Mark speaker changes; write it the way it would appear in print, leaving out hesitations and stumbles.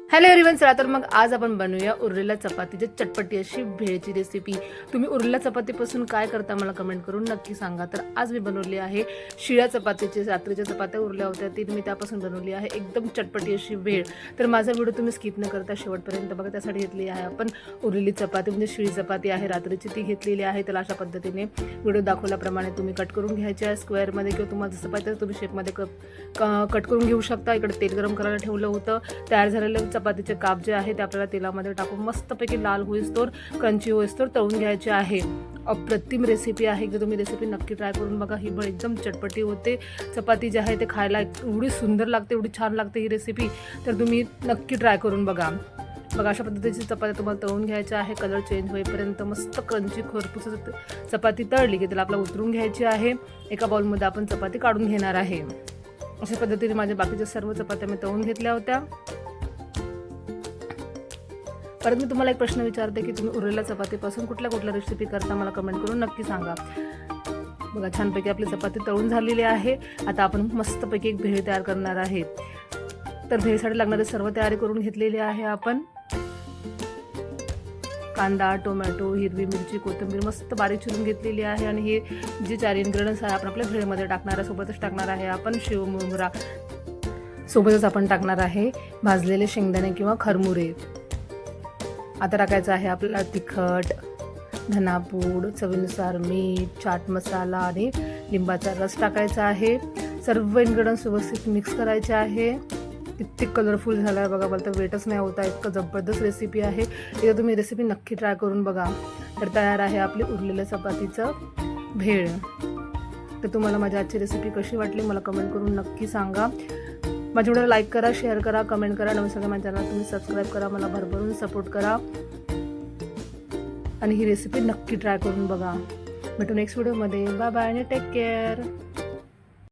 Speaker 1: Hello everyone, चला तर मग आज आपण बनवूया उरलेल्या चपातीची चटपटी अशी भेळची रेसिपी। तुम्ही उरलेल्या चपातीपासून काय करता मला कमेंट करून नक्की सांगा। तर आज मी बनवली आहे शिळ्या चपातीची, रात्रीच्या चपात्या उरल्या होत्या ती मी त्यापासून बनवली आहे एकदम चटपटी अशी भेळ। तर माझा व्हिडिओ तुम्ही स्किप न करता शेवटपर्यंत बघा। त्यासाठी घेतली आहे आपण उरलेली चपाती, म्हणजे शिळी चपाती आहे रात्रीची ती घेतलेली आहे। तर अशा पद्धतीने व्हिडिओ दाखवल्याप्रमाणे तुम्ही कट करून घ्यायचे आहे स्क्वेअरमध्ये, किंवा तुम्हाला जसं पाहिजे तुम्ही शेपमध्ये कट करून घेऊ शकता। इकडे तेल गरम करायला ठेवलं होतं। तयार झालेलं चपातीचे काप जे आहे ते आपल्याला तेलामध्ये टाकून मस्तपैकी लाल होईस्तोवर, क्रंची होईस्तोवर तळून घ्यायचे आहे। अप्रतिम रेसिपी आहे की तुम्ही रेसिपी नक्की ट्राय करून बघा। ही भेळ एकदम चटपटी होते। चपाती जी आहे ते खायला एवढी सुंदर लागते, एवढी छान लागते ही रेसिपी। तर तुम्ही नक्की ट्राय करून बघा। अशा पद्धतीची चपाती तुम्हाला तळून घ्यायची आहे। कलर चेंज होईपर्यंत मस्त क्रंची खरपूस चपाती तळली की त्याला आपल्याला उतरून घ्यायची आहे। एका बाउलमध्ये आपण चपाती काढून घेणार आहे। अशा पद्धतीने माझ्या बाकीच्या सर्व चपात्या मी तळून घेतल्या होत्या। परत मी तुम्हाला एक प्रश्न विचारते की तुम्ही उरलेल्या चपातीपासून कुठल्या रेसिपी करता मला कमेंट करून नक्की सांगा। बघा, छानपैकी आपली चपाती तळून झालेली आहे। आता आपण मस्तपैकी एक भेळ तयार करणार आहे। तर भेळसाठी लागणारी सर्व तयारी करून घेतलेली आहे आपण। कांदा, टोमॅटो, हिरवी मिरची, कोथिंबीर मस्त बारीक चिरून घेतलेली आहे। आणि हे जे 4 इन्ग्रेडियंट्स आहे आपण आपल्या भेळमध्ये टाकणार आहे। सोबतच टाकणार आहे आपण शेव मुरमुरा, सोबतच आपण टाकणार आहे भाजलेले शेंगदाणे किंवा खरमुरे। आता टाकायचं आहे आपल्याला तिखट, धनापूड, चवीनुसार मीठ, चाट मसाला आणि लिंबाचा रस टाकायचा आहे। सर्व इन्ग्रेडियंट्स व्यवस्थित मिक्स करायचे आहे। किती कलरफुल झाला आहे बघा, मला तर वेटच नाही होता, इतकं जबरदस्त रेसिपी आहे। एकदा तुम्ही रेसिपी नक्की ट्राय करून बघा। तर तयार आहे आपली उरलेल्या चपातीचं भेळ। तर तुम्हाला माझी आजची रेसिपी कशी वाटली मला कमेंट करून नक्की सांगा। माझ्या व्हिडिओला लाईक करा, शेअर करा, कमेंट करा। नवीन सगळ्या माझ्या चॅनलला तुम्ही सबस्क्राईब करा, मला भरभरून सपोर्ट करा आणि ही रेसिपी नक्की ट्राय करून बघा। भेटू नेक्स्ट व्हिडिओमध्ये। बाय बाय आणि टेक केअर।